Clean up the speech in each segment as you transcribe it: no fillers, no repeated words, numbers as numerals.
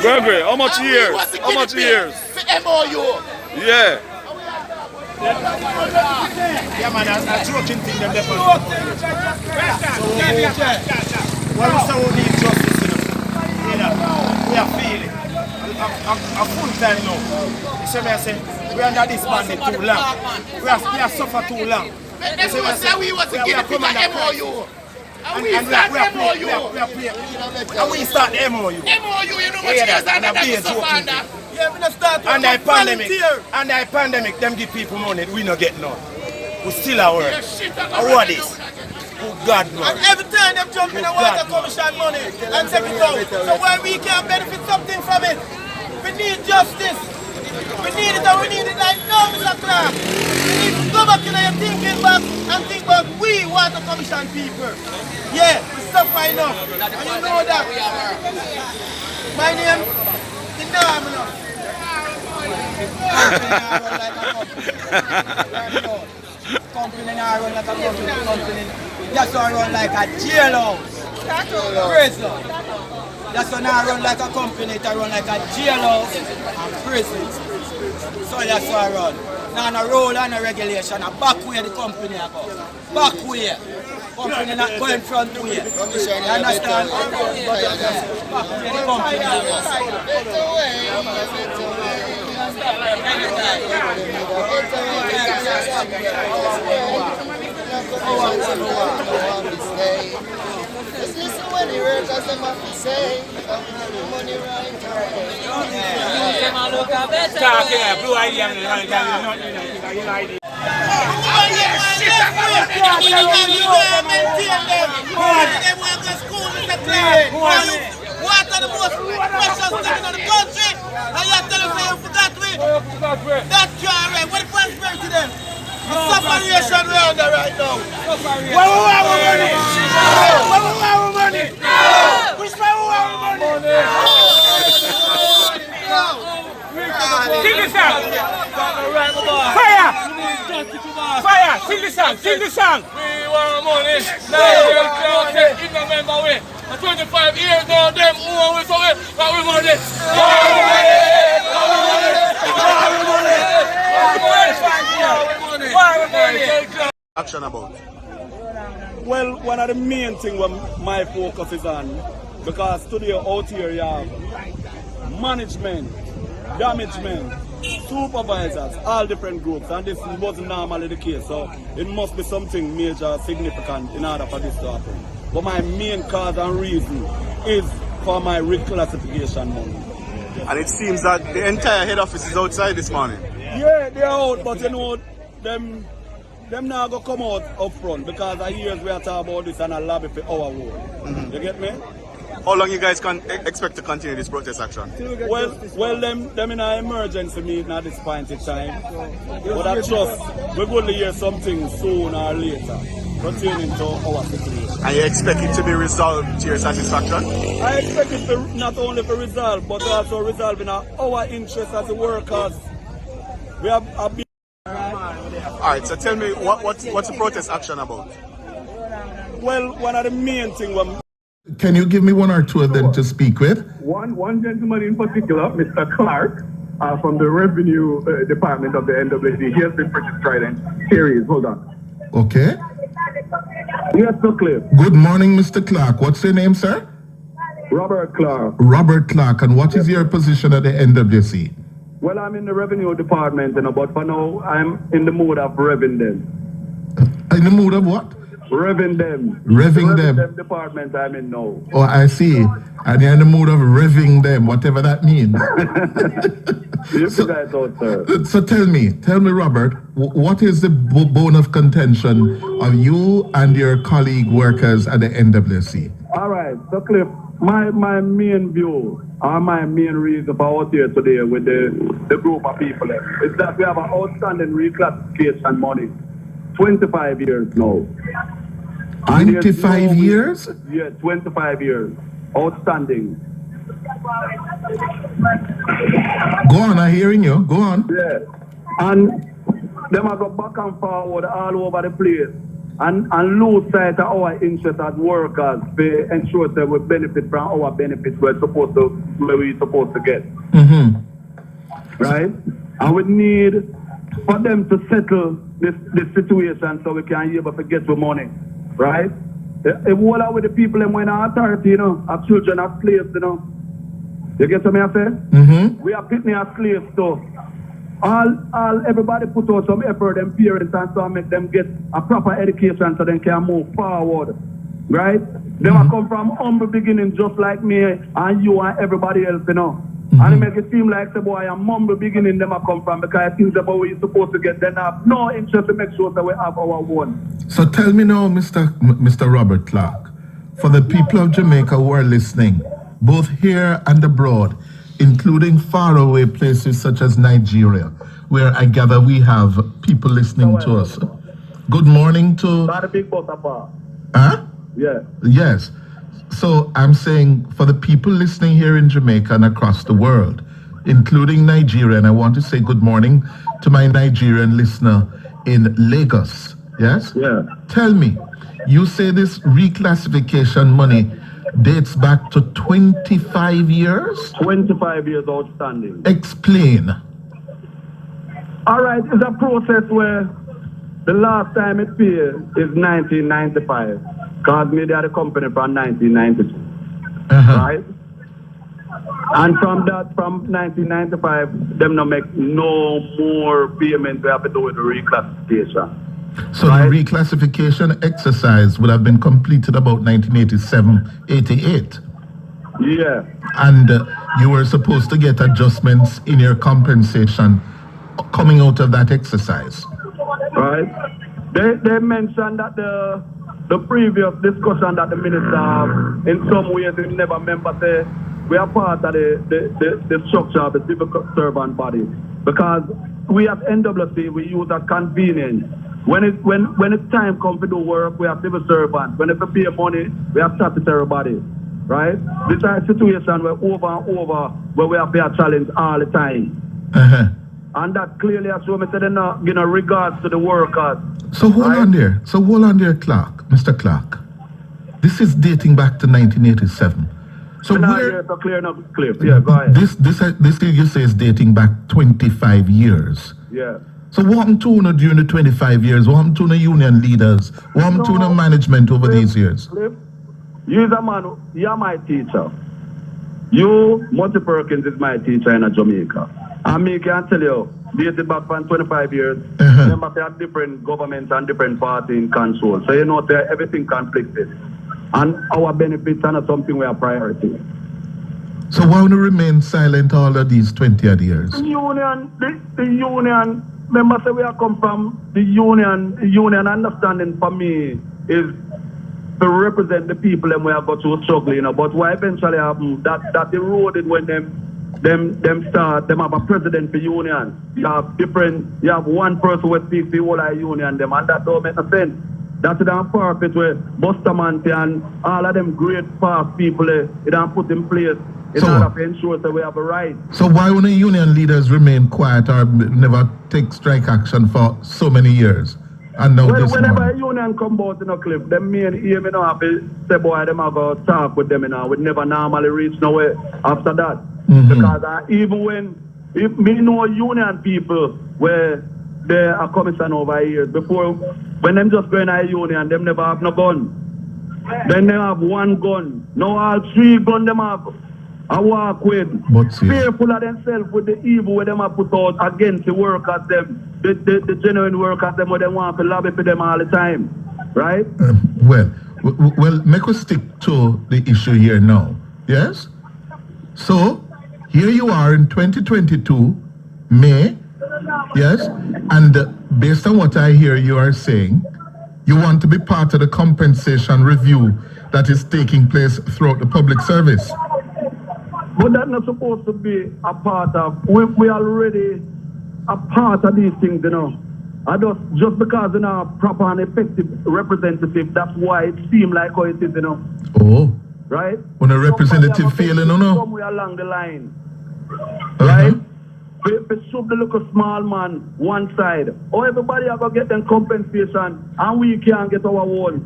Gregory, how much years? How much years? MOU. Yeah. Yeah, man, that's joking thing them there. Well, we say we need justice, you know. We are feeling. A full time now. You see me, I say, we under this bandit too long. We have suffered too long. That's what we want to give people MOU. And we start MOU. And we start the MOU. MOU, you know what years that's so far now. Yeah, we start and the pandemic, them give people money, we not get none. We still are work. What is? Oh God, no. And every time them jump in the water commission money and take it out. So why we can't benefit something from it? We need justice. We need it and we need it like now, Mr. Clarke. We need to go back in your thinking back and think about we want to commission people. Yeah, we suffer enough. And you know that. My name is Namino. Company now run like a company. Just run like a jailhouse. Prison. Just now run like a company, it run like a jailhouse and prison. So that's how I run. Now no rule and no regulation, a back way the company I go. Back way. Company not going front way. You understand? Back way the company I go. Just listen when the workers them have to say, money right. Blue idea, what are the most precious things in the country? And you're telling me you forgot me? That's right. What the prosperity then? The separation around there right now. Where we are with money? Where we are with money? Which way we are with money? Sing the song! Fire! Fire! Sing the song! Sing the song! We want money. Now we can't take it, remember we. 25 years now, them who are with us, but we money. Action about. Well, one of the main things what my focus is on, because today out here you have management, management, supervisors, all different groups, and this wasn't normally the case, so it must be something major, significant in order for this to happen. But my main cause and reason is for my reclassification money. And it seems that the entire head office is outside this morning. Yeah, they're out, but you know, them now go come out up front because I hear we are talking about this and a lobby for our work. You get me? How long you guys can expect to continue this protest action? Well, them in an emergency meeting at this point in time. But I trust we're going to hear something soon or later pertaining to our situation. And you expect it to be resolved to your satisfaction? I expect it to not only be resolved, but also resolving our interests as workers. We have a big... Alright, so tell me, what's the protest action about? Well, one of the main things... Can you give me one or two of them to speak with? One gentleman in particular, Mr. Clarke, from the Revenue Department of the NWC. He has been pretty strident. Here he is, hold on. Okay. Yes, Sir Cliff. Good morning, Mr. Clarke. What's your name, sir? Robert Clarke. Robert Clarke. And what is your position at the NWC? Well, I'm in the Revenue Department, but for now, I'm in the mood of revving them. In the mood of what? Revving them. Revving them. Department I'm in now. Oh, I see. And you're in the mood of revving them, whatever that means. So tell me, Robert, what is the bone of contention of you and your colleague workers at the NWC? All right, so Cliff, my main view, or my main reason for out here today with the group of people is that we have an outstanding reclassification money. 25 years now. 25 years? Yeah, 25 years. Outstanding. Go on, I'm hearing you. Go on. Yeah. And them have go back and forward all over the place. and lose sight of our interests as workers to ensure that we benefit from our benefits where we're supposed to get. Right? And we need for them to settle this situation so we can be able to get the money. Right? If we are with the people and when our authority, our children are slaves, You get what I say? We are picking as slaves too. Everybody put out some effort, them parents, and so make them get a proper education so they can move forward. Right? They will come from humble beginnings just like me and you and everybody else, And it make it seem like the boy and humble beginning them come from because things about where you're supposed to get, then have no interest to make sure that we have our own. So tell me now, Mr. Robert Clarke, for the people of Jamaica who are listening, both here and abroad, including faraway places such as Nigeria, where I gather we have people listening to us. Good morning to... Not a big boss, Huh? Yeah. Yes. So I'm saying for the people listening here in Jamaica and across the world, including Nigeria, and I want to say good morning to my Nigerian listener in Lagos. Yes? Yeah. Tell me, you say this reclassification money dates back to 25 years? 25 years outstanding. Explain. All right, it's a process where the last time it paid is 1995. Because me had a company from 1992. Right? And from 1995, them not make no more payments we have to do with the reclassification. So right? The reclassification exercise would have been completed about 1987-88. Yeah. And you were supposed to get adjustments in your compensation coming out of that exercise. Right. They mentioned that the previous discussion that the minister, in some ways, he never remember say we are part of the structure of the civil servant body. Because we at NWC, we use a convenience. When it's time comes to do work, we have civil servants. When it's to pay money, we have statutory body. Right? This is a situation where over and over, where we have to challenge all the time. And that clearly has shown me that they're not giving regards to the workers. So hold on there. Clarke, Mr. Clarke. This is dating back to 1987. So where... So clear enough, Cliff. Yeah, go ahead. This you say is dating back 25 years. Yeah. So what happened to you during the 25 years? What happened to the union leaders? What happened to the management over these years? Cliff, you're a man, you're my teacher. You, Monty Perkins, is my teacher in Jamaica. And me can tell you, dated back from 25 years, remember they have different governments and different parties in control. So you know everything conflicted. And our benefits are not something we are priority. So why would you remain silent all of these 20-odd years? The union, remember say we are come from the union understanding for me is to represent the people and we have got to struggle, But what eventually happened, that eroded when them have a president for union. You have one person who speaks the whole of union them, and that don't make no sense. That's the purpose where Bustamante and all of them great past people they don't put in place in order to ensure that we have a right. So why would the union leaders remain quiet or never take strike action for so many years? And now whenever a union come out in a cliff, them me and him have to say boy them have to talk with them we never normally reach nowhere after that. Because even if me know union people where they are commission over years before, when them just go in a union, them never have no gun. Then they have one gun. Now all three guns them have. I walk with. Fearful of themselves with the evil where them have put out against the workers, them, the genuine workers, them where they want to lobby for them all the time. Right? Well, make us stick to the issue here now. Yes? So, here you are in 2022, May, yes, and based on what I hear you are saying, you want to be part of the compensation review that is taking place throughout the public service. But that's not supposed to be a part of, we already a part of these things, I just because you're not proper and effective representative, that's why it seems like how it is, Oh. Right? When a representative feeling, somewhere along the line. Right? for shove the little small man one side. Or everybody have to get them compensation and we can get our own.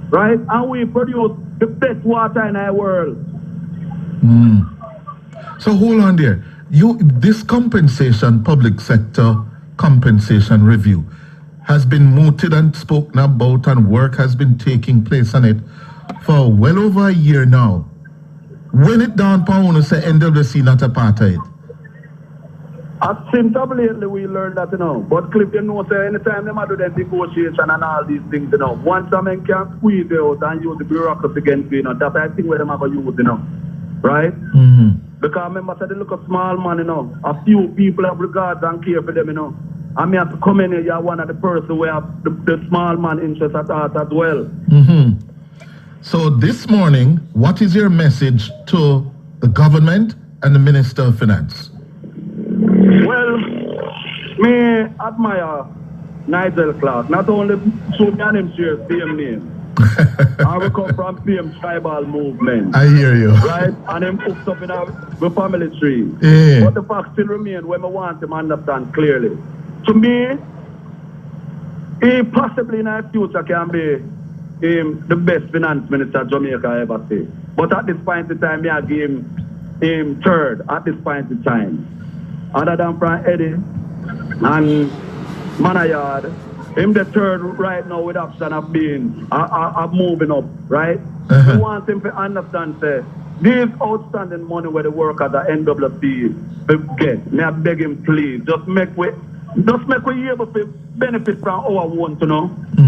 Right? And we produce the best water in our world. So hold on there. This compensation, public sector compensation review, has been mooted and spoken about, and work has been taking place on it for well over a year now. When it down upon us say NWC not a part of it? Since lately we learned that, But Cliff, say anytime they do the negotiation and all these things, once a man can squeeze it out and use the bureaucracy against you, that's I think where they are going to use, Right? Because remember, say they look a small man, a few people have regards and care for them, And me have to come in here, you're one of the person who have the small man interest at heart as well. So this morning, what is your message to the government and the Minister of Finance? Well, me admire Nigel Clarke. Not only so me and him share same name. And we come from same tribal movement. I hear you. Right? And him hooked up in the family tree. Yeah. But the fact still remains when we want him understand clearly. To me, he possibly in our future can be the best finance minister Jamaica ever see. But at this point in time, I give him third at this point in time. Other than from Eddie and Manayard, him the third right now with option of being of moving up, right? We want him to understand say these outstanding money where the workers at NWC get. May I beg him please, just make we able to benefit from our own,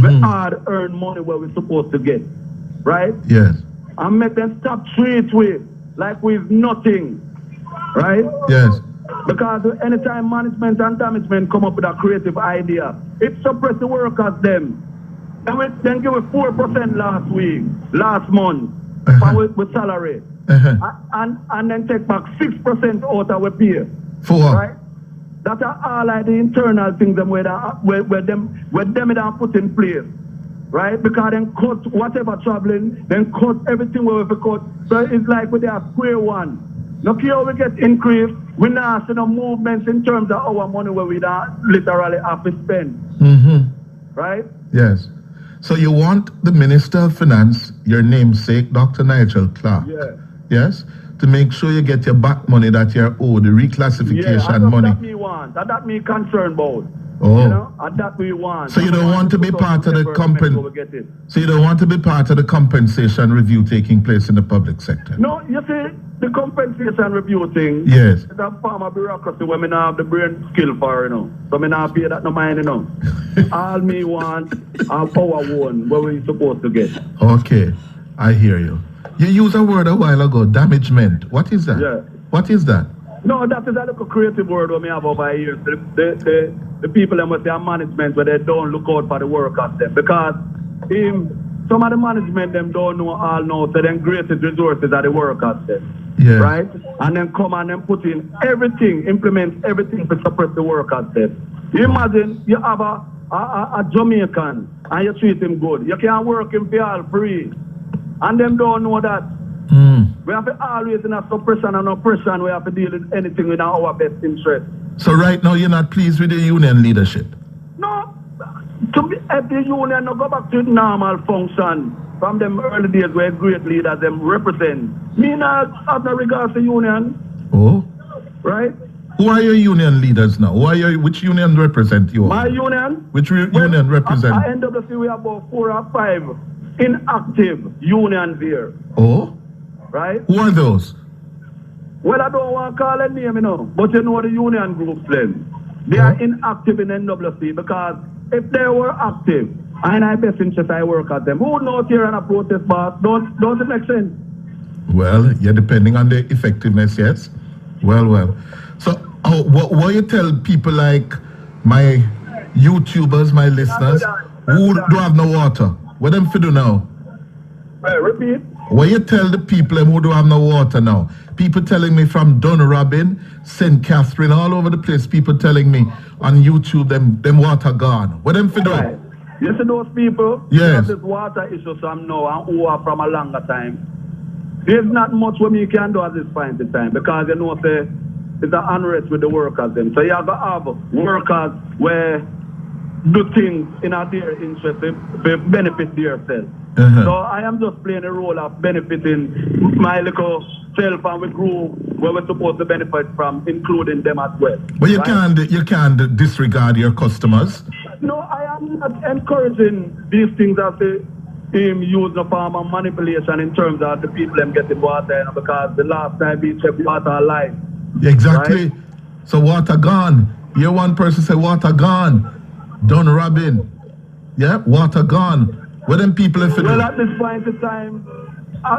We hard earn money where we're supposed to get. Right? Yes. And make them stop treat with like with nothing. Right? Yes. Because anytime management and management come up with a creative idea, it suppress the workers them. Then give it 4% last month with salary. And then take back 6% out of our pay. For what? Right? That are all like the internal things them where them don't put in place. Right? Because then cut whatever traveling, then cut everything where we cut. So it's like with their square one. Look here, we get increased. We now see no movements in terms of our money where we don't literally have to spend. Right? Yes. So you want the Minister of Finance, your namesake, Dr. Nigel Clarke, yes, to make sure you get your back money that you're owed, the reclassification money. That me want. That me concerned about. Oh. And that we want. So you don't want to be part of the So you don't want to be part of the compensation review taking place in the public sector? No, you see, the compensation review thing. Yes. It's a form of bureaucracy where me not have the brain skill for, So me not pay that no mind, All me want are our own where we supposed to get. Okay, I hear you. You used a word a while ago, damagement. What is that? Yeah. What is that? No, that is a little creative word we have over here. The people that must say management where they don't look out for the workers them. Because some of the management them don't know all now, so then greatest resources are the workers them. Yes. Right? And then come and then put in everything, implement everything to suppress the workers them. You imagine you have a Jamaican and you treat him good. You can't work him for all free. And them don't know that. We have to always in a suppression and oppression, we have to deal with anything in our best interest. So right now you're not pleased with the union leadership? No. If the union no go back to normal function from them early days where great leaders them represent. Me not have no regard to union. Oh. Right? Who are your union leaders now? Which union represent you? My union? Which union represent? At NWC we have about 4 or 5 inactive unions here. Oh? Right? Who are those? Well, I don't want to call a name, but you know the union groups then. They are inactive in NWC because if they were active, and I best interest I work at them, who would not here on a protest boss? Don't it make sense? Well, yeah, depending on the effectiveness, yes. Well. So, what you tell people like my YouTubers, my listeners, who do have no water? What them for do now? Repeat. What you tell the people who do have no water now? People telling me from Dunrobin, St. Catherine, all over the place, people telling me on YouTube, them water gone. What them for do? Right. You see those people? Yes. Have this water issue some now and who are from a longer time. There's not much what we can do at this point in time because say is an unrest with the workers then. So you have to have workers where do things in their interest to benefit themselves. So I am just playing a role of benefiting my little self and we group where we're supposed to benefit from, including them as well. But you can't disregard your customers. No, I am not encouraging these things as him use the form of manipulation in terms of the people them getting water, because the last time we checked water alive. Exactly. Right? So water gone. Here one person say water gone. Done robbing. Yeah, water gone. Where them people if well, at this point in time,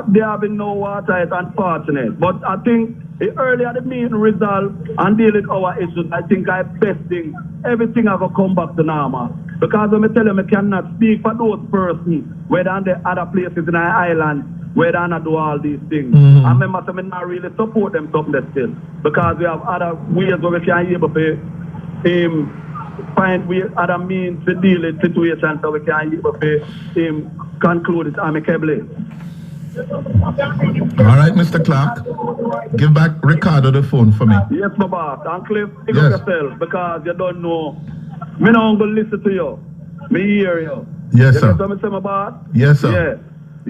they having no water, it's unfortunate. But I think earlier the meeting resolve and deal with our issues, I think I best thing, everything I will come back to normal. Because when I tell them I cannot speak for those persons, whether on the other places in our island, where they not do all these things. I remember I not really support them something still. Because we have other ways where we can able to find other means to deal with situations so we can able to conclude it amicably. All right, Mr. Clarke. Give back Richardo the phone for me. Yes, my boss. And Cliff, pick Yes. up yourself because you don't know. Me not going to listen to you. Me hear you. Yes, You sir. get what I'm saying, my boss? Yes, sir. Yeah.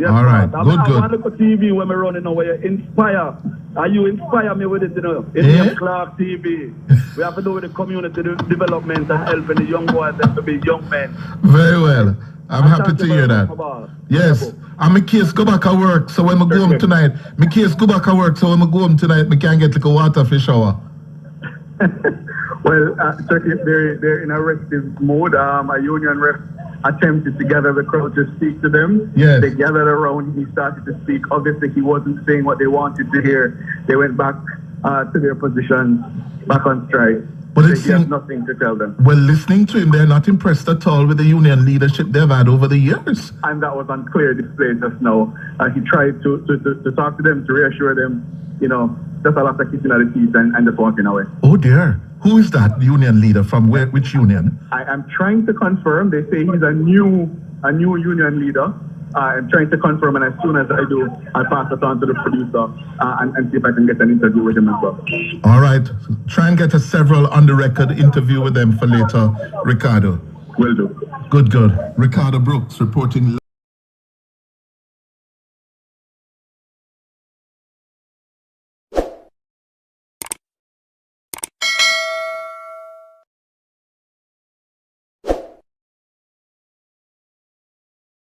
Yes, All right. boss. Good, I good. want to look at TV when we're running where you inspire. And you inspire me with it, you know. It's Eh? Clarke TV. We have to do with the community development and helping the young boys and to be young men. Very well. I'm happy thank to you hear very that. much, my boss. Yes. And my case go back at work, so when I go home tonight, my case go back at work, so when I go home tonight, I can get like a water for shower. Well, they're in a restive mode. A union rep attempted to gather the crowd to speak to them. Yes. They gathered around. He started to speak. Obviously, he wasn't saying what they wanted to hear. They went back to their positions, back on strike. But it They have seems, nothing to tell them. well, listening to him, they're not impressed at all with the union leadership they've had over the years. And that was on clear display just now. He tried to talk to them, to reassure them, you know, just a lot of kissing at the teeth and just walking away. Oh dear. Who is that union leader from where? Which union? I am trying to confirm. They say he's a new union leader. I'm trying to confirm, and as soon as I do, I'll pass it on to the producer and see if I can get an interview with him as well. All right. Try and get a several on the record interview with them for later, Richardo. Will do. Good, good. Richardo Brooks reporting live.